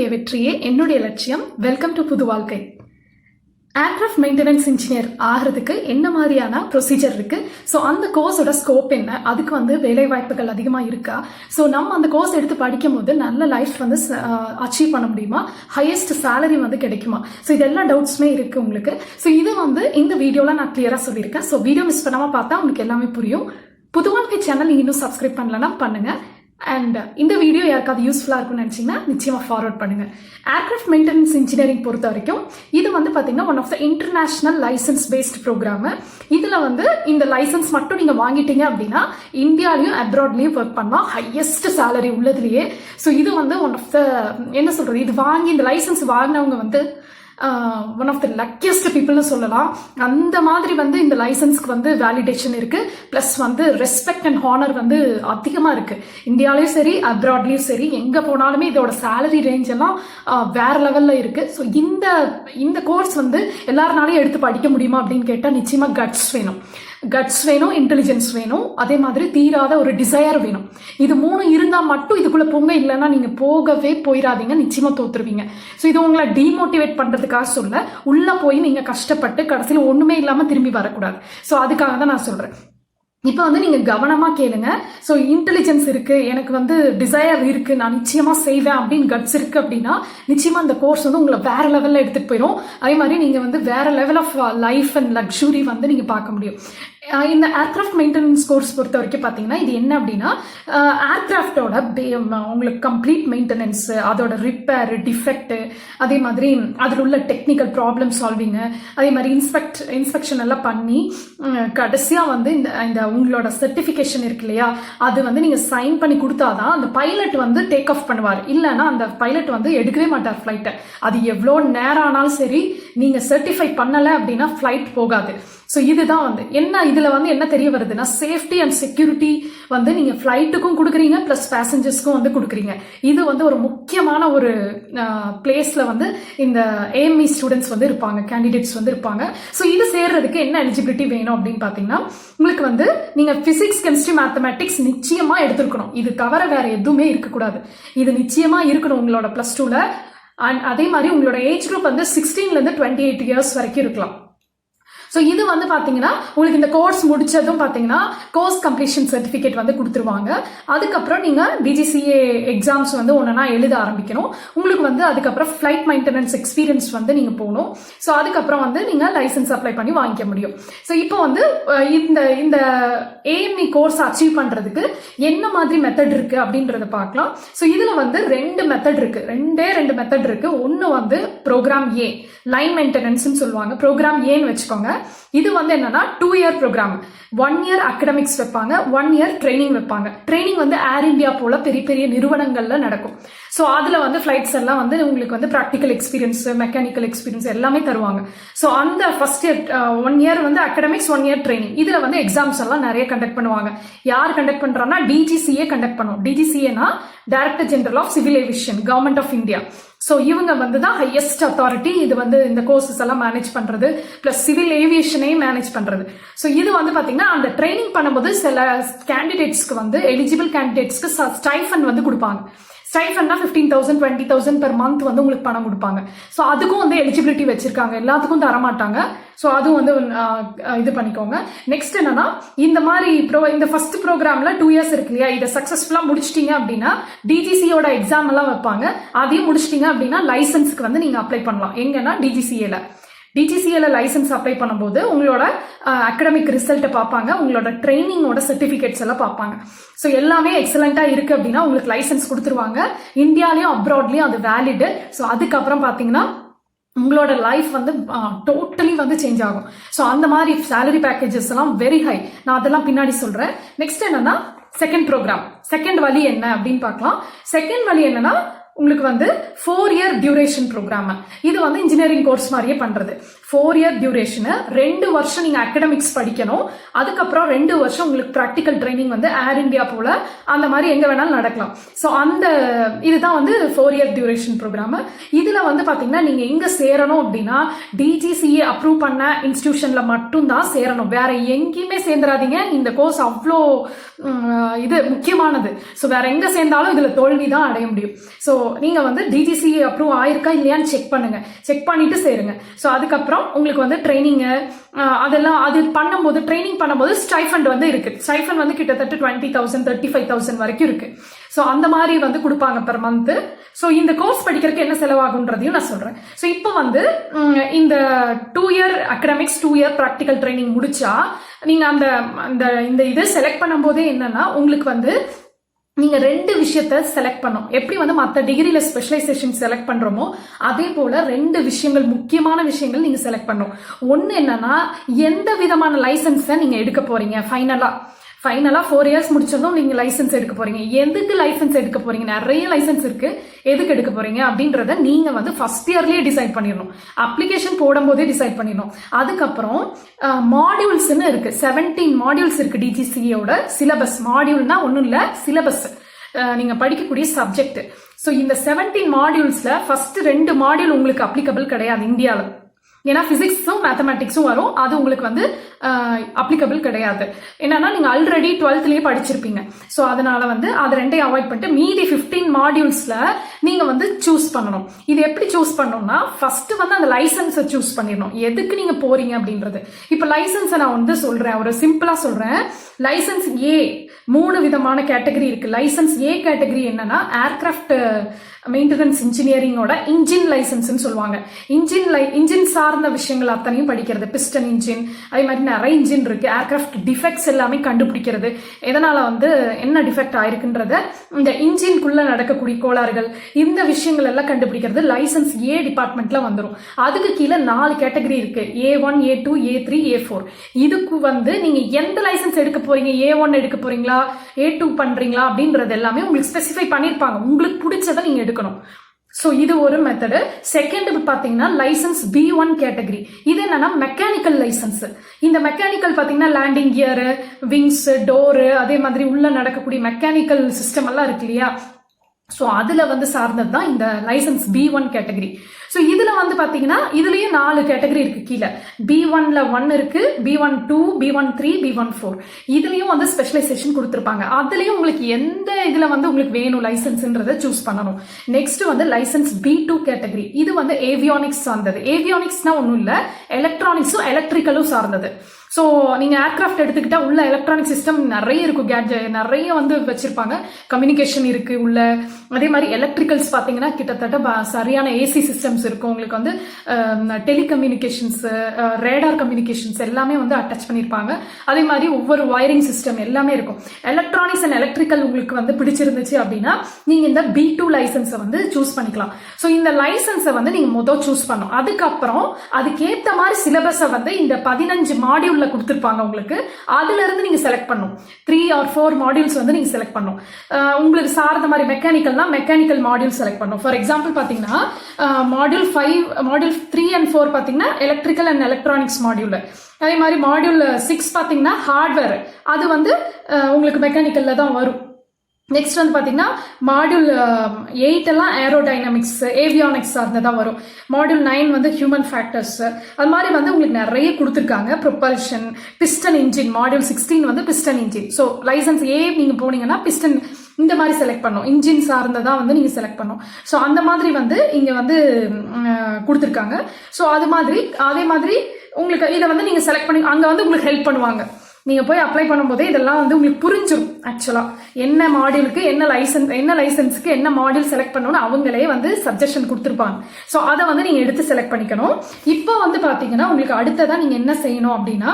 உங்களுடைய வெற்றியே என்னுடைய லட்சியம். வெல்கம் டு புது வாழ்க்கை. ஏர்கிராஃப்ட் மெயின்டெனன்ஸ் இன்ஜினியர் ஆகிறதுக்கு என்ன மாதிரியான ப்ரொசீஜர் இருக்கு, ஸோ அந்த கோர்ஸோட ஸ்கோப் என்ன, அதுக்கு வேலை வாய்ப்புகள் அதிகமாக இருக்கா, ஸோ நம்ம அந்த கோர்ஸ் எடுத்து படிக்கும் போது நல்ல லைஃப் அச்சீவ் பண்ண முடியுமா, ஹையஸ்ட் சேலரி கிடைக்குமா, ஸோ இதெல்லாம் டவுட்ஸுமே இருக்கு உங்களுக்கு. ஸோ இது இந்த வீடியோவில் நான் கிளியராக சொல்லியிருக்கேன். ஸோ வீடியோ மிஸ் பண்ணாமல் பார்த்தா உங்களுக்கு எல்லாமே புரியும். புது வாழ்க்கை சேனல் நீங்கள் இன்னும் சப்ஸ்கிரைப் பண்ணலன்னா பண்ணுங்க. அண்ட் இந்த வீடியோ யாருக்காவது யூஸ்ஃபுல்லாக இருக்கும்னு நினச்சிங்கன்னா நிச்சயமாக ஃபார்வர்ட் பண்ணுங்கள். ஏர்கிராஃப்ட் மெயின்டெனன்ஸ் இன்ஜினியரிங் பொறுத்த வரைக்கும் இது பார்த்தீங்கன்னா one of the international licence based programme. இதில் இந்த லைசன்ஸ் மட்டும் நீங்கள் வாங்கிட்டீங்க அப்படின்னா இந்தியாலையும் அப்ராட்லையும் ஒர்க் பண்ணலாம். ஹையஸ்ட் சேலரி உள்ளதுலேயே. ஸோ இது ஒன் ஆஃப் த என்ன சொல்கிறது, இது வாங்கி இந்த லைசன்ஸ் வாங்கினவங்க ஒன் ஆஃப் த லக்கியஸ்ட் பீப்புள்னு சொல்லலாம். அந்த மாதிரி இந்த லைசன்ஸ்க்கு வேலிடேஷன் இருக்கு. பிளஸ் ரெஸ்பெக்ட் அண்ட் ஹானர் அதிகமாக இருக்கு. இந்தியாலையும் சரி அப்ராட்லயும் சரி எங்க போனாலுமே இதோட சேலரி ரேஞ்ச் எல்லாம் வேற லெவல்ல இருக்கு. ஸோ இந்த கோர்ஸ் எல்லாருனாலையும் எடுத்து படிக்க முடியுமா அப்படின்னு கேட்டால் நிச்சயமா கட்ஸ் வேணும், இன்டெலிஜென்ஸ் வேணும், அதே மாதிரி தீராத ஒரு டிசையர் வேணும். இது மூணு இருந்தால் மட்டும் இதுக்குள்ள போங்க, இல்லைன்னா நீங்க போகவே போயிடாதீங்க, நிச்சயமா தோத்துருவீங்க. ஸோ இது உங்களை டிமோட்டிவேட் பண்றதுக்காக சொல்ல, உள்ள போய் நீங்க கஷ்டப்பட்டு கடைசியில் ஒண்ணுமே இல்லாம திரும்பி வரக்கூடாது. ஸோ அதுக்காக தான் நான் சொல்றேன். இப்போ நீங்க கவனமா கேளுங்க. ஸோ இன்டெலிஜென்ஸ் இருக்கு, எனக்கு டிசையர் இருக்கு, நான் நிச்சயமா செய்வேன் அப்படின்னு கட்ஸ் இருக்கு அப்படின்னா நிச்சயமா இந்த கோர்ஸ் உங்களை வேற லெவல்ல எடுத்துட்டு போயிடும். அதே மாதிரி நீங்க வேற level of life and luxury நீங்க பார்க்க முடியும். இந்த ஏர்கிராஃப்ட் மெயின்டெனன்ஸ் கோர்ஸ் பொறுத்த வரைக்கும் பார்த்தீங்கன்னா இது என்ன அப்படின்னா ஏர்கிராஃப்டோட உங்களுக்கு கம்ப்ளீட் மெயின்டெனன்ஸ், அதோட ரிப்பேர், டிஃபெக்ட், அதே மாதிரி அதில் உள்ள டெக்னிக்கல் ப்ராப்ளம் சால்விங்கு, அதே மாதிரி இன்ஸ்பெக்ஷன் எல்லாம் பண்ணி கடைசியாக இந்த உங்களோட சர்டிஃபிகேஷன் இருக்கு இல்லையா, அது நீங்கள் சைன் பண்ணி கொடுத்தாதான் அந்த பைலட் டேக் ஆஃப் பண்ணுவார். இல்லைன்னா அந்த பைலட் எடுக்கவே மாட்டார் ஃப்ளைட்டை. அது எவ்வளோ நேரம் ஆனாலும் சரி, நீங்கள் சர்டிஃபை பண்ணலை அப்படின்னா ஃப்ளைட் போகாது. ஸோ இதுதான் என்ன இதில் என்ன தெரிய வருதுன்னா, சேஃப்டி அண்ட் செக்யூரிட்டி நீங்கள் ஃப்ளைட்டுக்கும் கொடுக்குறீங்க, ப்ளஸ் பேசஞ்சர்ஸ்க்கும் கொடுக்குறீங்க. இது ஒரு முக்கியமான ஒரு பிளேஸில் இந்த AME ஸ்டூடெண்ட்ஸ் இருப்பாங்க, கேண்டிடேட்ஸ் இருப்பாங்க. ஸோ இது சேர்றதுக்கு என்ன எலிஜிபிலிட்டி வேணும் அப்படின்னு பார்த்தீங்கன்னா, உங்களுக்கு நீங்கள் பிசிக்ஸ், கெமிஸ்ட்ரி, மேத்தமேட்டிக்ஸ் நிச்சயமாக எடுத்துருக்கணும். இது தவிர வேற எதுவுமே இருக்கக்கூடாது. இது நிச்சயமாக இருக்கணும் உங்களோட +2ல. அண்ட் அதே மாதிரி உங்களோட ஏஜ் குரூப் 16 to 28 இயர்ஸ் வரைக்கும் இருக்கலாம். ஸோ இது பார்த்தீங்கன்னா உங்களுக்கு இந்த கோர்ஸ் முடிச்சதும் பார்த்தீங்கன்னா கோர்ஸ் கம்ப்ளீஷன் சர்டிஃபிகேட் கொடுத்துருவாங்க. அதுக்கப்புறம் நீங்கள் DGCA எக்ஸாம்ஸ் ஒன்றா எழுத ஆரம்பிக்கணும். உங்களுக்கு அதுக்கப்புறம் ஃப்ளைட் மெயின்டெனன்ஸ் எக்ஸ்பீரியன்ஸ் நீங்கள் போகணும். ஸோ அதுக்கப்புறம் நீங்கள் லைசன்ஸ் அப்ளை பண்ணி வாங்கிக்க முடியும். ஸோ இப்போ இந்த AME கோர்ஸ் அச்சீவ் பண்ணுறதுக்கு என்ன மாதிரி மெத்தட் இருக்கு அப்படின்றத பார்க்கலாம். ஸோ இதில் ரெண்டு மெத்தட் இருக்கு, ரெண்டு மெத்தட் இருக்கு. ஒன்று ப்ரோக்ராம் A, லைன் மெயின்டெனன்ஸ்னு சொல்லுவாங்க. ப்ரோக்ராம் ஏன்னு வச்சுக்கோங்க. இது என்னன்னா 2 year ப்ரோக்ராம். 1 year அகடமிக்ஸ் வைப்பாங்க, 1 year ட்ரைனிங் வைப்பாங்க. ட்ரைனிங் ஏர் இந்தியா போல பெரிய பெரிய நிறுவனங்கள்ல நடக்கும். ஸோ அதுல ஃபிளைட்ஸ் எல்லாம் உங்களுக்கு ப்ராக்டிக்கல் எக்ஸ்பீரியன்ஸ், மெக்கானிக்கல் எக்ஸ்பீரியன்ஸ் எல்லாமே தருவாங்க. ஸோ அந்த first year 1 year academics, 1 year training. இதுல எக்ஸாம்ஸ் எல்லாம் நிறைய கண்டக்ட் பண்ணுவாங்க. யார் கண்டக்ட் பண்றாங்கன்னா DGCA கண்டக்ட் பண்ணுவோம். DGCAனா director general of civil aviation, government of India. So இவங்க தான் ஹையஸ்ட் அத்தாரிட்டி. இது இந்த கோர்சஸ் எல்லாம் மேனேஜ் பண்றது, பிளஸ் சிவில் ஏவியேஷனையும் மேனேஜ் பண்றது. ஸோ இது பாத்தீங்கன்னா அந்த ட்ரைனிங் பண்ணும்போது சில கேண்டிடேட்ஸ்க்கு எலிஜிபிள் கேண்டிடேட்ஸ்க்கு ஸ்டைஃபன் கொடுப்பாங்க. ஸ்டைஃபன்னா 15,000 20,000 பெர் மந்த் உங்களுக்கு பணம் கொடுப்பாங்க. ஸோ அதுக்கும் எலிஜிபிலிட்டி வச்சிருக்காங்க, எல்லாத்துக்கும் தரமாட்டாங்க. ஸோ அதுவும் இது பண்ணிக்கோங்க. நெக்ஸ்ட் என்னன்னா, இந்த மாதிரி இந்த ஃபர்ஸ்ட் ப்ரோக்ராம்ல 2 years இருக்கு இல்லையா, இதை சக்சஸ்ஃபுல்லா முடிச்சிட்டீங்க அப்படின்னா DGCAயோட எக்ஸாம் எல்லாம் வைப்பாங்க. அதையும் முடிச்சிட்டீங்க அப்படின்னா லைசன்ஸ்க்கு நீங்க அப்ளை பண்ணலாம். எங்கன்னா DGCAல லைசன்ஸ் அப்ளை பண்ணும்போது உங்களோட அகடமிக் ரிசல்ட்டை பார்ப்பாங்க, உங்களோட ட்ரைனிங்கோட சர்டிஃபிகேட்ஸ் எல்லாம் பார்ப்பாங்க. ஸோ எல்லாமே எக்ஸலண்டா இருக்கு அப்படின்னா உங்களுக்கு லைசன்ஸ் கொடுத்துருவாங்க. இந்தியாலையும் அப்ராட்லயும் அது வேலிடு. ஸோ அதுக்கப்புறம் பார்த்தீங்கன்னா உங்களோட லைஃப் டோட்டலி சேஞ்ச் ஆகும். ஸோ அந்த மாதிரி சேலரி பேக்கேஜஸ் எல்லாம் வெரி ஹை. நான் அதெல்லாம் பின்னாடி சொல்றேன். நெக்ஸ்ட் என்னன்னா செகண்ட் ப்ரோக்ராம். செகண்ட் வழி என்ன அப்படின்னு பார்க்கலாம். செகண்ட் வழி என்னன்னா உங்களுக்கு 4 year டியூரேஷன் ப்ரோக்ராம். இது இன்ஜினியரிங் கோர்ஸ் மாதிரியே பண்றது. 4 இயர் டியூரேஷனு, 2 வருஷம் நீங்க அகடமிக்ஸ் படிக்கணும். அதுக்கப்புறம் 2 வருஷம் உங்களுக்கு ப்ராக்டிக்கல் ட்ரைனிங் வந்து ஏர் இந்தியா போல அந்த மாதிரி எங்க வேணாலும் நடக்கலாம். ஸோ அந்த இதுதான் வந்து 4 இயர் டியூரேஷன் ப்ரோக்ராம். இதுல வந்து பாத்தீங்கன்னா நீங்க எங்க சேரணும் அப்படின்னா DGCA அப்ரூவ் பண்ண இன்ஸ்டிடியூஷன்ல மட்டும் தான் சேரணும். வேற எங்கேயுமே சேர்ந்துடாதீங்க. இந்த கோர்ஸ் அவ்வளோ இது முக்கியமானது. ஸோ வேற எங்க சேர்ந்தாலும் இதுல தோல்வி தான் அடைய முடியும். ஸோ நீங்க வந்து DGCA அப்ரூவ் ஆயிருக்கா இல்லையான்னு செக் பண்ணுங்க. செக் பண்ணிட்டு சேருங்க. ஸோ அதுக்கப்புறம் உங்களுக்கு வந்து ட்ரைனிங்கு அதெல்லாம் அது பண்ணும்போது ட்ரைனிங் பண்ணும்போது ஸ்டைஃபண்ட் வந்து இருக்கு. ஸ்டைஃபண்ட் வந்து கிட்டத்தட்ட 20,000 35,000 வரைக்கும் இருக்கு. ஸோ அந்த மாதிரி வந்து கொடுப்பாங்க பெர் மந்த். ஸோ இந்த கோர்ஸ் படிக்கிறதுக்கு என்ன செலவாகுன்றதையும் நான் சொல்றேன். ஸோ இப்போ வந்து இந்த 2 year academics 2 year practical training முடிச்சா நீங்க அந்த இந்த இதை செலக்ட் பண்ணும் போதே என்னன்னா உங்களுக்கு வந்து நீங்க 2 விஷயத்த செலக்ட் பண்ணோம். எப்படி வந்து மற்ற டிகிரியில ஸ்பெஷலைசேஷன் செலக்ட் பண்றோமோ அதே போல 2 விஷயங்கள், முக்கியமான விஷயங்கள் நீங்க செலக்ட் பண்ணோம். ஒன்னு என்னன்னா எந்த விதமான லைசன்ஸை நீங்க எடுக்க போறீங்க. ஃபைனலா 4 இயர்ஸ் முடிச்சதும் நீங்க லைசன்ஸ் எடுக்க போறீங்க. எதுக்கு லைசன்ஸ் எடுக்க போறீங்க? நிறைய லைசன்ஸ் இருக்கு. எதுக்கு எடுக்க போறீங்க அப்படின்றத நீங்க வந்து ஃபர்ஸ்ட் இயர்லயே டிசைட் பண்ணிடணும். அப்ளிகேஷன் போடும் போதே டிசைட் பண்ணிடணும். அதுக்கப்புறம் மாடியூல்ஸ்ன்னு இருக்கு. 17 மாடியூல்ஸ் இருக்கு. DGCA சிலபஸ் மாடியூல்னா ஒன்னும் இல்ல, சிலபஸ் நீங்க படிக்கக்கூடிய சப்ஜெக்ட். ஸோ இந்த 17 மாடியூல்ஸ்ல ஃபர்ஸ்ட் 2 மாடியூல் உங்களுக்கு அப்ளிகபிள் கிடையாது இந்தியாவில். ஏன்னா பிசிக்ஸும் மேத்தமேட்டிக்ஸும் வரும், அது உங்களுக்கு வந்து அப்ளிகபிள் கிடையாது. என்னன்னா நீங்க ஆல்ரெடி 12th படிச்சிருப்பீங்க. ஸோ அதனால வந்து அது 2ஐயும் அவாய்ட் பண்ணிட்டு மீதி 15 மாடியூல்ஸ்ல நீங்க வந்து சூஸ் பண்ணணும். இது எப்படி சூஸ் பண்ணணும்னா ஃபர்ஸ்ட் வந்து அந்த லைசன்ஸை சூஸ் பண்ணிடணும். எதுக்கு நீங்க போறீங்க அப்படின்றது. இப்ப லைசன்ஸை நான் வந்து சொல்றேன், ஒரு சிம்பிளா சொல்றேன். லைசன்ஸ் ஏ 3 விதமான கேட்டகரி இருக்கு. லைசன்ஸ் ஏ கேட்டகரி என்னன்னா ஏர்கிராஃப்ட் மெயின்டெனன்ஸ் இன்ஜினியரிங்கோட இன்ஜின் லைசன்ஸ் சொல்லுவாங்க. இன்ஜின் சார்ந்த விஷயங்கள் அத்தனையும் படிக்கிறது. பிஸ்டன் இன்ஜின், அதே மாதிரி நிறைய இன்ஜின் இருக்கு. ஏர்கிராஃப்ட் டிஃபெக்ட்ஸ் எல்லாமே கண்டுபிடிக்கிறது, எதனால வந்து என்ன டிஃபெக்ட் ஆயிருக்குன்றத, இந்த இன்ஜின்குள்ள நடக்கக்கூடிய கோளாறுகள், இந்த விஷயங்கள் எல்லாம் கண்டுபிடிக்கிறது லைசன்ஸ் ஏ டிபார்ட்மெண்ட்ல வந்துடும். அதுக்கு கீழே 4 கேட்டகரி இருக்கு. A1 A2 A3 A4. இதுக்கு வந்து நீங்க எந்த லைசன்ஸ் எடுக்க போறீங்க, A1 எடுக்க போறீங்களா A2 பண்றீங்களா அப்படின்றது எல்லாமே உங்களுக்கு ஸ்பெசிஃபை பண்ணிருப்பாங்க. உங்களுக்கு பிடிச்சதை நீங்க எடுக்கணும். சோ இது ஒரு மெத்தடு. செகண்ட் பாத்தீங்கன்னா லைசன்ஸ் B1 கேட்டகரி. இது என்னன்னா மெக்கானிக்கல் லைசன்ஸ். இந்த மெக்கானிக்கல் பாத்தீங்கன்னா லேண்டிங் கியர், விங்ஸ், டோரு, அதே மாதிரி உள்ள நடக்கக்கூடிய மெக்கானிக்கல் சிஸ்டம் எல்லாம் இருக்கு இல்லையா. ஸோ அதுல வந்து சார்ந்தது தான் இந்த லைசன்ஸ் B1 கேட்டகரி. ஸோ இதுல வந்து பாத்தீங்கன்னா இதுலயும் 4 கேட்டகரி இருக்கு. கீழே B1ல 1 இருக்கு, B1 2, B1 3, B1 4. இதுலயும் வந்து ஸ்பெஷலைசேஷன் கொடுத்துருப்பாங்க. அதுலயும் உங்களுக்கு எந்த இதுல வந்து உங்களுக்கு வேணும் லைசன்ஸ்ன்றதை சூஸ் பண்ணணும். நெக்ஸ்ட் வந்து லைசன்ஸ் B2 கேட்டகரி. இது வந்து ஏவியானிக்ஸ் சார்ந்தது. ஏவியானிக்ஸ்னா ஒன்றும் இல்லை, எலக்ட்ரானிக்ஸும் எலக்ட்ரிக்கலும் சார்ந்தது. ஸோ நீங்க ஏர்கிராஃப்ட் எடுத்துக்கிட்டா உள்ள எலக்ட்ரானிக் சிஸ்டம் நிறைய இருக்கும். கேட்ஜெட் நிறைய வந்து வச்சிருப்பாங்க. கம்யூனிகேஷன் இருக்கு உள்ள. அதே மாதிரி எலக்ட்ரிக்கல்ஸ் பாத்தீங்கன்னா கிட்டத்தட்ட சரியான ஏசி சிஸ்டம்ஸ் இருக்கும். உங்களுக்கு வந்து டெலிகம்யூனிகேஷன்ஸ், ரேடார் கம்யூனிகேஷன்ஸ் எல்லாமே வந்து அட்டாச் பண்ணிருப்பாங்க. அதே மாதிரி ஒவ்வொரு வயரிங் சிஸ்டம் எல்லாமே இருக்கும். எலக்ட்ரானிக்ஸ் அண்ட் எலக்ட்ரிக்கல் உங்களுக்கு வந்து பிடிச்சிருந்துச்சு அப்படின்னா நீங்க இந்த B2 லைசன்ஸை வந்து சூஸ் பண்ணிக்கலாம். ஸோ இந்த லைசன்ஸை வந்து நீங்க முதல் சூஸ் பண்ணும். அதுக்கப்புறம் அதுக்கேற்ற மாதிரி சிலபஸை வந்து இந்த 15 மாடியூல் கொடுத்திருப்பாங்க உங்களுக்கு. அதுல இருந்து நீங்க செலக்ட் பண்ணும். 3 or 4 மாடியூல்ஸ் வந்து நீங்க செலக்ட் பண்ணும். உங்களுக்கு சார்ந்த மாதிரி மெக்கானிக்கல்னா மெக்கானிக்கல் மாடியூல் செலக்ட் பண்ணும். ஃபார் எக்ஸாம்பிள் பாத்தீங்கன்னா மாடியூல் 3 and 4 பாத்தீங்கன்னா எலக்ட்ரிக்கல் அண்ட் எலக்ட்ரானிக்ஸ் மாடியூல். அதே மாதிரி மாடியூல் 6 பாத்தீங்கன்னா ஹார்ட்வேர், அது வந்து உங்களுக்கு மெக்கானிக்கல்ல தான் வரும். நெக்ஸ்ட் வந்து பாத்தீங்கன்னா மாடியூல் 8 எல்லாம் ஏரோடைனமிக்ஸ், ஏவியானிக்ஸ் சார்ந்ததான் வரும். மாடியூல் 9 வந்து ஹியூமன் ஃபேக்டர்ஸ். அது மாதிரி வந்து உங்களுக்கு நிறைய கொடுத்துருக்காங்க. Propulsion, piston engine. மாடியூல் 16 வந்து பிஸ்டன் இன்ஜின். ஸோ லைசன்ஸ் ஏ நீங்க போனீங்கன்னா பிஸ்டன் இந்த மாதிரி செலக்ட் பண்ணும். இன்ஜின் சார்ந்ததா வந்து நீங்க செலக்ட் பண்ணும். ஸோ அந்த மாதிரி வந்து இங்க வந்து கொடுத்துருக்காங்க. ஸோ அதே மாதிரி உங்களுக்கு இதை வந்து நீங்க செலக்ட் பண்ணி அங்க வந்து உங்களுக்கு ஹெல்ப் பண்ணுவாங்க. நீங்க போய் அப்ளை பண்ணும்போதே இதெல்லாம் வந்து உங்களுக்கு புரிஞ்சிடும். ஆக்சுவலா என்ன மாடியூலுக்கு என்ன லைசன்ஸுக்கு என்ன மாடியூல் செலக்ட் பண்ணணும்னு அவங்களே வந்து சஜஷன் கொடுத்துருப்பாங்க. ஸோ அதை வந்து நீங்க எடுத்து செலக்ட் பண்ணிக்கணும். இப்போ வந்து பாத்தீங்கன்னா உங்களுக்கு அடுத்ததான் நீங்க என்ன செய்யணும் அப்படின்னா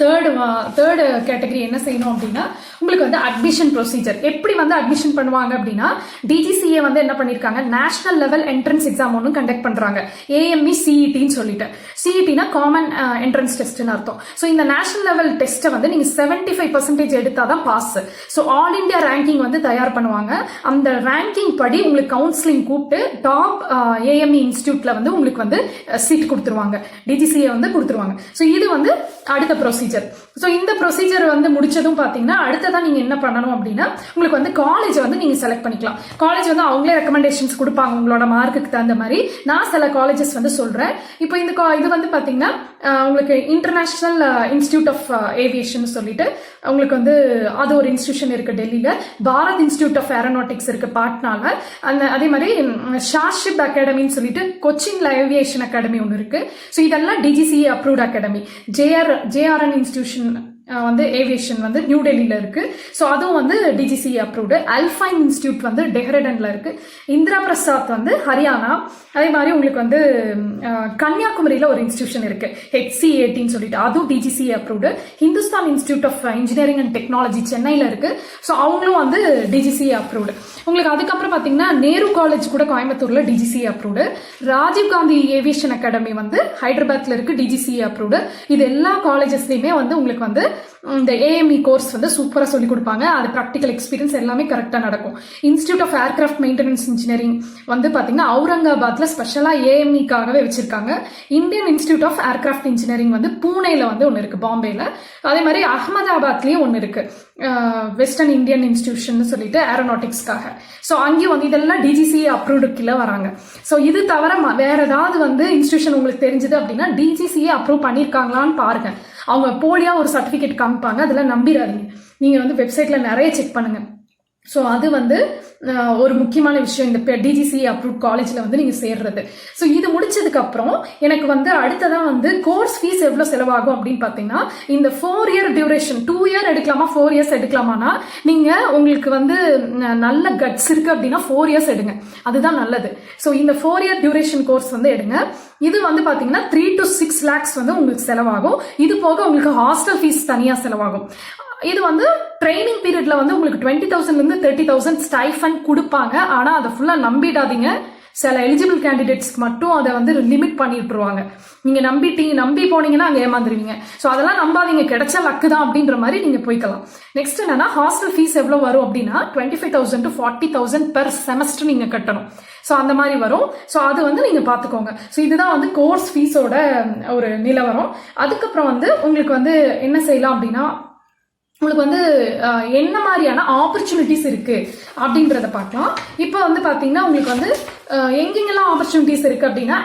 தேர்டு கேட்டகரி என்ன செய்யணும் அப்படின்னா உங்களுக்கு வந்து அட்மிஷன் ப்ரொசீஜர் எப்படி வந்து அட்மிஷன் பண்ணுவாங்க அப்படின்னா டிஜிசிஏ வந்து என்ன பண்ணிருக்காங்க நேஷனல் லெவல் என்ட்ரன்ஸ் எக்ஸாம் ஒன்று கண்டக்ட் பண்றாங்க AME CETன்னு சொல்லிட்டு CETனா காமன் என்ட்ரன்ஸ் டெஸ்ட்னு அர்த்தம். ஸோ இந்த நேஷனல் லெவல் டெஸ்ட்டை வந்து நீங்க 75% எடுத்தாதான் பாஸ். ஸோ ஆல் இந்தியா ரேங்கிங் வந்து தயார் பண்ணுவாங்க. அந்த ரேங்கிங் படி உங்களுக்கு கவுன்சிலிங் கூப்பிட்டு டாப் AME இன்ஸ்டியூட்ல வந்து உங்களுக்கு வந்து சீட் கொடுத்துருவாங்க, DGCA வந்து கொடுத்துருவாங்க. ஸோ இது வந்து அடுத்த ப்ரொசீஜர். ஸோ இந்த ப்ரொசீஜர் வந்து முடிச்சதும் பார்த்தீங்கன்னா அடுத்ததான் நீங்க என்ன பண்ணணும் அப்படின்னா உங்களுக்கு வந்து காலேஜ் வந்து நீங்க செலக்ட் பண்ணிக்கலாம். காலேஜ் வந்து அவங்களே ரெக்கமெண்டேஷன்ஸ் கொடுப்பாங்க உங்களோட மார்க்குக்கு தகுந்த மாதிரி. நான் சில காலேஜஸ் வந்து சொல்றேன். இப்போ இது வந்து பாத்தீங்கன்னா உங்களுக்கு இன்டர்நேஷனல் இன்ஸ்டிடியூட் ஆஃப் ஏவியேஷன் சொல்லிட்டு உங்களுக்கு வந்து அது ஒரு இன்ஸ்டிடியூஷன் இருக்கு டெல்லியில. பாரத் இன்ஸ்டிடியூட் ஆஃப் ஏரோநாட்டிக்ஸ் இருக்கு பாட்னால. அதே மாதிரி ஷார்ஷிப் அகாடமின்னு சொல்லிட்டு கொச்சின்ல ஏவியேஷன் அகாடமி ஒன்று இருக்கு. ஸோ இதெல்லாம் DGCA approved academy. JRN institution வந்து ஏவியேஷன் வந்து நியூ டெல்லியில இருக்கு. ஸோ அதுவும் வந்து DGCA அப்ரூவ்டு. அல்ஃபைன் இன்ஸ்டியூட் வந்து டெஹ்ராடூன்ல இருக்கு. இந்திரா பிரசாத் வந்து ஹரியானா. அதே மாதிரி உங்களுக்கு வந்து கன்னியாகுமரியில ஒரு இன்ஸ்டிடியூஷன் இருக்கு HCATன்னு சொல்லிட்டு, அதுவும் DGCA approved. Hindustan Institute of Engineering and Technology சென்னையில இருக்கு. ஸோ அவங்களும் வந்து DGCA அப்ரூவ்டு. உங்களுக்கு அதுக்கப்புறம் பாத்தீங்கன்னா நேரு காலேஜ் கூட கோயம்புத்தூர்ல DGCA approved. Rajiv Gandhi aviation academy வந்து ஹைதராபாத்ல இருக்கு, DGCA அப்ரூவ்டு. இது எல்லா காலேஜஸ்லயுமே வந்து உங்களுக்கு வந்து இந்த AME கோர்ஸ் வந்து சூப்பரா சொல்லி கொடுப்பாங்க. அது ப்ராக்டிகல் எக்ஸ்பீரியன்ஸ் எல்லாமே கரெக்டா நடக்கும். Institute of Aircraft Maintenance Engineering வந்து பாத்தீங்கன்னா அவுரங்காபாத்ல ஸ்பெஷலா AMEக்காகவே வச்சிருக்காங்க. Indian Institute of Aircraft Engineering வந்து பூனேல வந்து ஒன்னு இருக்கு, பாம்பேல. அதே மாதிரி அகமதாபாத்லயும் ஒன்னு இருக்கு, வெஸ்டர்ன் இந்தியன் இன்ஸ்டிடியூஷன் சொல்லிட்டு ஏரோநாட்டிக்ஸ்க்காக. ஸோ அங்கேயும் வந்து இதெல்லாம் DGCA அப்ரூவ்டு கீழே வராங்க. ஸோ இது தவிர வேற ஏதாவது வந்து இன்ஸ்டிடியூஷன் உங்களுக்கு தெரிஞ்சது அப்படின்னா DGCA அப்ரூவ் பண்ணிருக்காங்களான்னு பாருங்க. அவங்க போலியா ஒரு சர்டிபிகேட் காமிப்பாங்க, அதெல்லாம் நம்பிடாதீங்க. நீங்க வந்து வெப்சைட்ல நிறைய செக் பண்ணுங்க. ஸோ அது வந்து ஒரு முக்கியமான விஷயம் இந்த DGCA அப்ரூவ்ட் காலேஜ்ல வந்து நீங்க சேர்றது. ஸோ இது முடிச்சதுக்கு அப்புறம் எனக்கு வந்து அடுத்ததான் வந்து கோர்ஸ் ஃபீஸ் எவ்வளவு செலவாகும் அப்படின்னு பாத்தீங்கன்னா இந்த 4 இயர் டியூரேஷன் 2 இயர் எடுக்கலாமா 4 இயர்ஸ் எடுக்கலாமானா நீங்க உங்களுக்கு வந்து நல்ல கட்ஸ் இருக்கு அப்படின்னா 4 இயர்ஸ் எடுங்க, அதுதான் நல்லது. ஸோ இந்த 4 இயர் டியூரேஷன் கோர்ஸ் வந்து எடுங்க. இது வந்து பாத்தீங்கன்னா 3 to 6 lakhs வந்து உங்களுக்கு செலவாகும். இது போக உங்களுக்கு ஹாஸ்டல் ஃபீஸ் தனியா செலவாகும். இது வந்து ட்ரைனிங் பீரியட்ல வந்து உங்களுக்கு 20,000 இருந்து 30,000 ஸ்டைஃபன் கொடுப்பாங்க. ஆனா அதை ஃபுல்லா நம்பிடாதீங்க. சில எலிஜிபிள் கேண்டிடேட்ஸ்க்கு மட்டும் அதை வந்து லிமிட் பண்ணிட்டுருவாங்க. நீங்க நம்பி போனீங்கன்னா அங்க ஏமாந்துருவீங்க. ஸோ அதெல்லாம் நம்பாதீங்க, கிடைச்ச லக்கு தான் அப்படின்ற மாதிரி நீங்க போய்க்கலாம். நெக்ஸ்ட் என்னன்னா ஹாஸ்டல் ஃபீஸ் எவ்வளவு வரும் அப்படின்னா 25,000 to 40,000 பெர் செமஸ்டர் நீங்க கட்டணும். ஸோ அந்த மாதிரி வரும். ஸோ அது வந்து நீங்க பாத்துக்கோங்க. ஸோ இதுதான் வந்து கோர்ஸ் ஃபீஸோட ஒரு நிலவரம். அதுக்கப்புறம் வந்து உங்களுக்கு வந்து என்ன செய்யலாம் அப்படின்னா உங்களுக்கு வந்து என்ன மாதிரியான ஆப்பர்ச்சுனிட்டிஸ் இருக்கு அப்படின்றத பார்க்கலாம். இப்போ வந்து பாத்தீங்கன்னா உங்களுக்கு வந்து எங்கெங்கெல்லாம் ஆப்பர்ச்சுனிட்டிஸ் இருக்கு அப்படின்னா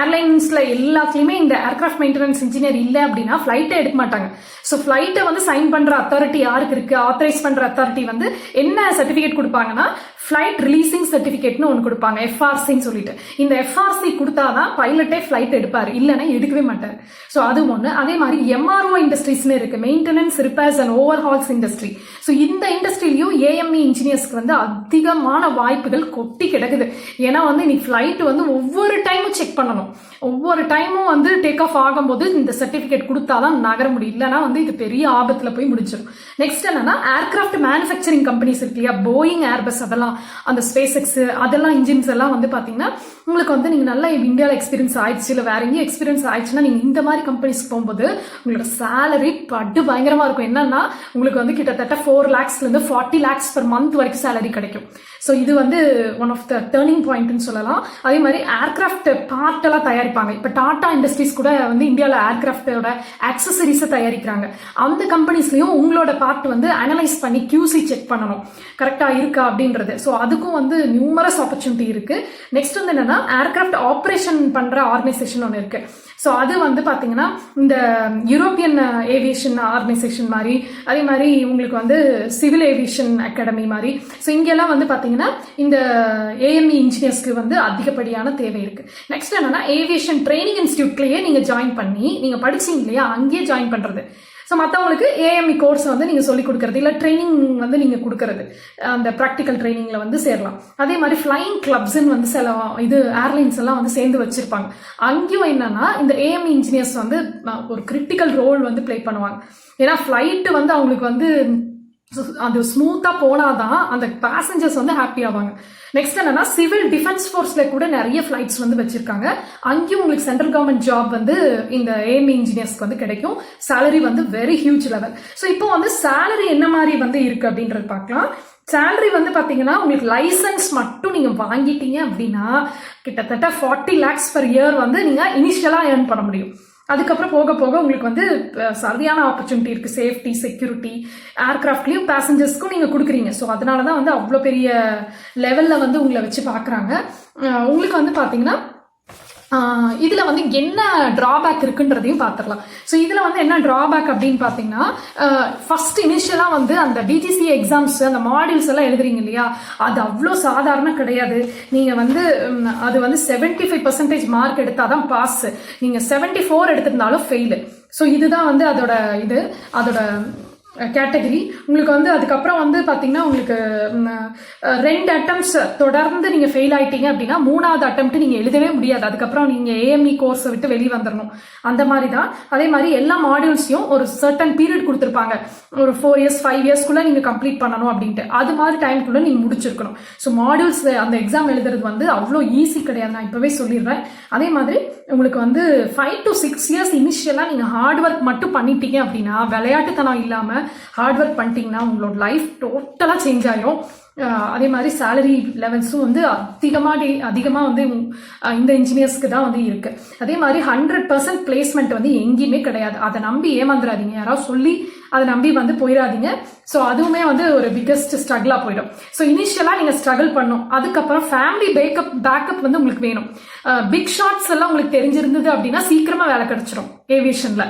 ஏர்லைன்ஸ்ல எல்லாத்துலயுமே இந்த ஏர்கிராஃப்ட் மெயின்டெனன்ஸ் இன்ஜினியர் இல்ல அப்படின்னா ஃபிளைட்டை எடுக்க மாட்டாங்க. ஸோ ஃபிளைட்டை வந்து சைன் பண்ற அத்தாரிட்டி யாருக்கு இருக்கு, ஆத்தரைஸ் பண்ற அத்தாரிட்டி வந்து என்ன சர்டிபிகேட் கொடுப்பாங்கன்னா ஃபிளைட் ரிலீசிங் சர்டிபிகேட்னு ஒன்று கொடுப்பாங்க, FRCன்னு சொல்லிட்டு. இந்த FRC கொடுத்தாதான் பைலட்டே ஃபிளைட் எடுப்பாரு, இல்லைன்னா எடுக்கவே மாட்டாரு. ஸோ அது ஒன்று. அதே மாதிரி MRO இண்டஸ்ட்ரீஸ்னு இருக்கு, maintenance repairs and overhauls industry. So இந்த இண்டஸ்ட்ரியிலையும் AME இன்ஜினியர்ஸ்க்கு வந்து அதிகமான வாய்ப்புகள் கொட்டி கிடக்குது. ஏன்னா வந்து நீ ஃபிளைட் வந்து ஒவ்வொரு டைமும் செக் பண்ணணும், ஒவ்வொரு டைமும் வந்து டேக் ஆஃப் ஆகும்போது இந்த சர்டிபிகேட் கொடுத்தாதான் நகர முடியும், இல்லைன்னா வந்து இது பெரிய ஆபத்துல போய் முடிச்சிடும். நெக்ஸ்ட் என்னன்னா ஏர்கிராஃப்ட் மேனுஃபேக்சரிங் கம்பெனிஸ் இருக்கு இல்லையா, போயிங், ஏர்பஸ், அதெல்லாம் அந்த ஸ்பேஸ் எக்ஸ் அதெல்லாம் இன்ஜின்ஸ் எல்லாம் வந்து பாத்தீங்கன்னா உங்களுக்கு வந்து நீங்க நல்லா இந்தியாவில் எக்ஸ்பீரியன்ஸ் ஆயிடுச்சு இல்ல வேற எங்கேயும் எக்ஸ்பீரியன்ஸ் ஆயிடுச்சுன்னா நீங்க இந்த மாதிரி கம்பெனிஸ்க்கு போகும்போது உங்களோட சேலரி பட்டு பயங்கரமா இருக்கும். என்னன்னா உங்களுக்கு வந்து கிட்டத்தட்ட 4 lakhsல இருந்து 40 lakhs per month வரைக்கும் சேலரி கிடைக்கும். ஸோ இது வந்து ஒன் ஆஃப் த டேர்னிங் பாயிண்ட்னு சொல்லலாம். அதே மாதிரி ஏர்கிராஃப்ட் பார்ட் எல்லாம் தயாரிப்பாங்க. இப்போ டாடா இண்டஸ்ட்ரீஸ் கூட வந்து இந்தியாவில் ஏர்கிராஃப்டோட ஆக்சசரிஸை தயாரிக்கிறாங்க. அந்த கம்பெனிஸ்லயும் உங்களோட பார்ட் வந்து அனலைஸ் பண்ணி QC செக் பண்ணணும் கரெக்டா இருக்கா அப்படின்றது. ஸோ அதுக்கும் வந்து நியூமரஸ் ஆப்பர்ச்சுனிட்டி இருக்கு. நெக்ஸ்ட் வந்து என்னன்னா ஏர்கிராஃப்ட் ஆப்ரேஷன் பண்ற ஆர்கனைசேஷன் ஒன்று இருக்கு. ஸோ அது வந்து பாத்தீங்கன்னா இந்த யூரோப்பியன் ஏவியேஷன் ஆர்கனைசேஷன் மாதிரி, அதே மாதிரி உங்களுக்கு வந்து சிவில் ஏவியேஷன் அகாடமி மாதிரி. ஸோ இங்கெல்லாம் வந்து பாத்தீங்கன்னா இந்த AME இன்ஜினியர்ஸ்க்கு வந்து அதிகப்படியான தேவை இருக்கு. நெக்ஸ்ட் என்னன்னா ஏவியேஷன் ட்ரைனிங் இன்ஸ்டிடியூட்லயே நீங்க ஜாயின் பண்ணி நீங்க படிச்சீங்க இல்லையா, அங்கேயே ஜாயின் பண்றது. ஸோ மற்றவங்களுக்கு ஏஎம்இ கோர்ஸ் வந்து நீங்கள் சொல்லிக் கொடுக்கறது இல்லை ட்ரைனிங் வந்து நீங்கள் கொடுக்கறது அந்த ப்ராக்டிக்கல் ட்ரைனிங்கில் வந்து சேரலாம். அதே மாதிரி ஃப்ளைங் கிளப்ஸ்ன்னு வந்து சில ஏர்லைன்ஸ் எல்லாம் வந்து சேர்ந்து வச்சிருப்பாங்க. அங்கேயும் என்னன்னா இந்த ஏஎம்இ இன்ஜினியர்ஸ் வந்து ஒரு கிரிட்டிக்கல் ரோல் வந்து ப்ளே பண்ணுவாங்க. ஏன்னா ஃப்ளைட்டு வந்து அவங்களுக்கு வந்து அது ஸ்மூத்தா போனாதான் அந்த பேசஞ்சர்ஸ் வந்து ஹாப்பி ஆவாங்க. நெக்ஸ்ட் என்னன்னா சிவில் டிஃபென்ஸ் ஃபோர்ஸ்ல கூட நிறைய ஃபிளைட்ஸ் வந்து வச்சிருக்காங்க. அங்கேயும் உங்களுக்கு சென்ட்ரல் கவர்மெண்ட் ஜாப் வந்து இந்த ஏஎம்இ இன்ஜினியர்ஸ்க்கு வந்து கிடைக்கும். சேலரி வந்து வெரி ஹியூஜ் லெவல். ஸோ இப்போ வந்து சேலரி என்ன மாதிரி வந்து இருக்கு அப்படின்றது பார்க்கலாம். சேலரி வந்து பாத்தீங்கன்னா உங்களுக்கு லைசன்ஸ் மட்டும் நீங்க வாங்கிட்டீங்க அப்படின்னா கிட்டத்தட்ட 40 lakhs per year வந்து நீங்க இனிஷியலா ஏர்ன் பண்ண முடியும். அதுக்கப்புறம் போக போக உங்களுக்கு வந்து சரியான ஆப்பர்ச்சுனிட்டி இருக்கு. சேஃப்டி, செக்யூரிட்டி, ஏர்கிராஃப்ட்லயும் பேசஞ்சர்ஸ்க்கும் நீங்க கொடுக்குறீங்க. ஸோ அதனாலதான் வந்து அவ்வளோ பெரிய லெவல்ல வந்து உங்களை வச்சு பாக்குறாங்க. உங்களுக்கு வந்து பாத்தீங்கன்னா இதுல வந்து என்ன டிராபேக் இருக்குன்றதையும் பார்த்துடலாம். ஸோ இதுல வந்து என்ன டிராபேக் அப்படின்னு பாத்தீங்கன்னா ஃபர்ஸ்ட் இனிஷியலா வந்து அந்த டிஜிசிஏ எக்ஸாம்ஸ் அந்த மாடியூல்ஸ் எல்லாம் எழுதுறீங்க இல்லையா, அது அவ்வளோ சாதாரண கிடையாது. நீங்க வந்து அது வந்து 75% மார்க் எடுத்தாதான் பாஸ். நீங்க 74 எடுத்திருந்தாலும் ஃபெயிலு. ஸோ இதுதான் வந்து அதோட கேட்டகரி. உங்களுக்கு வந்து அதுக்கப்புறம் வந்து பாத்தீங்கன்னா உங்களுக்கு 2 attempts தொடர்ந்து நீங்க ஃபெயில் ஆயிட்டீங்க அப்படின்னா 3வது attempt நீங்க எழுதவே முடியாது. அதுக்கப்புறம் நீங்க ஏஎம்இ கோர்ஸை விட்டு வெளியே வந்துடணும். அந்த மாதிரி தான். அதே மாதிரி எல்லா மாடியூல்ஸையும் ஒரு சர்டன் பீரியட் கொடுத்துருப்பாங்க. ஒரு 4 years 5 yearsக்குள்ள நீங்க கம்ப்ளீட் பண்ணணும் அப்படின்ட்டு. அது மாதிரி டைம்குள்ள நீங்க முடிச்சிருக்கணும். ஸோ மாடியூல்ஸ் அந்த எக்ஸாம் எழுதுறது வந்து அவ்வளோ ஈஸி கிடையாது, நான் இப்பவே சொல்லிடுறேன். அதே மாதிரி உங்களுக்கு வந்து 5 to 6 years இனிஷியலா நீங்க ஹார்ட் ஒர்க் மட்டும் பண்ணிட்டீங்க அப்படின்னா, விளையாட்டுத்தனம் இல்லாம ஹார்ட் ஒர்க் பண்ணிட்டீங்கன்னா உங்களோட லைஃப் டோட்டலா சேஞ்ச் ஆயிரும். அதே மாதிரி சேலரி லெவல்ஸும் வந்து அதிகமா வந்து இந்த இன்ஜினியர்ஸ்க்கு தான் வந்து இருக்கு. அதே மாதிரி 100% பிளேஸ்மெண்ட் வந்து எங்கேயுமே கிடையாது. அதை நம்பி ஏமாந்துடாதீங்க. யாராவது சொல்லி அதை நம்பி வந்து போயிடாதீங்க. ஸோ அதுவுமே வந்து ஒரு பிக்கஸ்ட் ஸ்ட்ரகிளா போயிடும். ஸோ இனிஷியலா நீங்க ஸ்ட்ரகிள் பண்ணும். அதுக்கப்புறம் ஃபேமிலி பேக்கப் வந்து உங்களுக்கு வேணும். பிக் ஷாட்ஸ் எல்லாம் உங்களுக்கு தெரிஞ்சிருந்தது அப்படின்னா சீக்கிரமா வேலை கிடைச்சிடும் ஏவியேஷன்ல.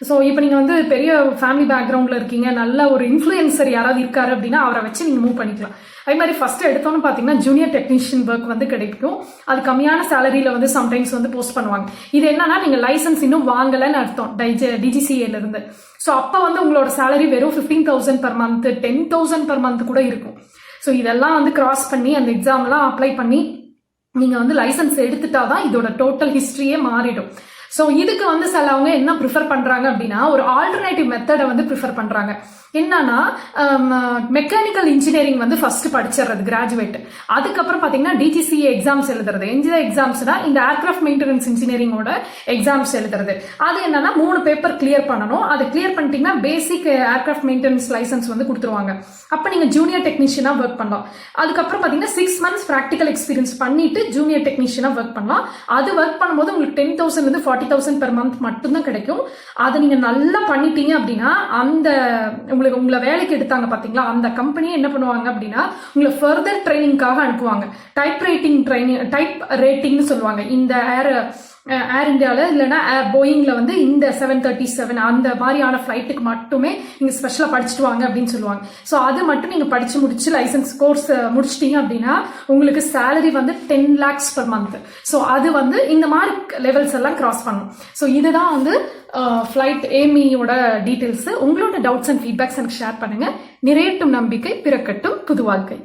ஸோ இப்போ நீங்கள் வந்து பெரிய ஃபேமிலி பேக்ரவுண்டில் இருக்கீங்க, நல்ல ஒரு இன்ஃப்ளூயன்சர் யாராவது இருக்காரு அப்படின்னா அவரை வச்சு நீங்கள் மூவ் பண்ணிக்கலாம். அதே மாதிரி ஃபர்ஸ்ட் எடுத்தோன்னு பார்த்தீங்கன்னா ஜூனியர் டெக்னீஷியன் ஒர்க் வந்து கிடைக்கும். அது கம்மியான சேலரியில வந்து சம்டைம்ஸ் வந்து போஸ்ட் பண்ணுவாங்க. இது என்னன்னா நீங்கள் லைசன்ஸ் இன்னும் வாங்கலைன்னு அர்த்தம் டிஜிசிஏல இருந்து. ஸோ அப்போ வந்து உங்களோட சேலரி வெறும் 15,000 per month, 10,000 per month கூட இருக்கும். ஸோ இதெல்லாம் வந்து கிராஸ் பண்ணி அந்த எக்ஸாம்லாம் அப்ளை பண்ணி நீங்க வந்து லைசன்ஸ் எடுத்துட்டாதான் இதோட டோட்டல் ஹிஸ்டரியே மாறிடும். ஸோ இதுக்கு வந்து சிலவங்க என்ன ப்ரிஃபர் பண்றாங்க அப்படின்னா ஒரு ஆல்டர்னேட்டிவ் மெத்தடை வந்து ப்ரிஃபர் பண்றாங்க. என்னன்னா மெக்கானிக்கல் இன்ஜினியரிங் வந்து ஃபர்ஸ்ட் படிச்சிடுறது கிராஜுவேட். அதுக்கப்புறம் பாத்தீங்கன்னா டிஜிசிஏ எக்ஸாம்ஸ் எழுதுறது. எக்ஸாம்ஸ்னா இந்த ஏர்கிராஃப்ட் மெயின்டெனன்ஸ் இன்ஜினியரிங்கோட எக்ஸாம்ஸ் எழுதுறது. அது என்னன்னா 3 பேப்பர் கிளியர் பண்ணணும். அதை கிளியர் பண்ணிட்டீங்கன்னா பேசிக் ஏர்கிராஃப்ட் மெயின்டெனன்ஸ் லைசன்ஸ் வந்து கொடுத்துருவாங்க. அப்ப நீங்க ஜூனியர் டெக்னீஷியனா ஒர்க் பண்ணலாம். அதுக்கப்புறம் பாத்தீங்கன்னா 6 months ப்ராக்டிகல் எக்ஸ்பீரியன்ஸ் பண்ணிட்டு ஜூனியர் டெக்னீஷியனா ஒர்க் பண்ணலாம். அது ஒர்க் பண்ணும்போது உங்களுக்கு 10,000 இருந்து 40,000 per month மட்டும்தான் கிடைக்கும். அதை நீங்க நல்லா பண்ணிட்டீங்க அப்படின்னா அந்த உங்களை வேலைக்கு எடுத்தாங்க பாத்தீங்களா, அந்த கம்பெனியே என்ன பண்ணுவாங்க அப்படின்னா உங்களை ஃபர்தர் ட்ரைனிங்காக அனுப்புவாங்க. டைப் ரேட்டிங்னு சொல்லுவாங்க. இந்த ஏர் இந்தியால இல்லைன்னா போயிங்ல வந்து இந்த 737 அந்த மாதிரியான ஃபிளைட்டுக்கு மட்டுமே நீங்க ஸ்பெஷலா படிச்சுட்டு வாங்க அப்படின்னு சொல்லுவாங்க. ஸோ அது மட்டும் நீங்க படிச்சு முடிச்சு லைசன்ஸ் கோர்ஸ் முடிச்சிட்டீங்க அப்படின்னா உங்களுக்கு சேலரி வந்து 10 lakhs per month. ஸோ அது வந்து இந்த மாதிரி லெவல்ஸ் எல்லாம் கிராஸ் பண்ணும். ஸோ இதுதான் வந்து ஃபிளைட் ஏமியோட டீடைல்ஸ். உங்களோட டவுட்ஸ் அண்ட் ஃபீட்பேக்ஸ் எனக்கு ஷேர் பண்ணுங்க. நிறையட்டும் நம்பிக்கை, பிறக்கட்டும் புது வாழ்க்கை.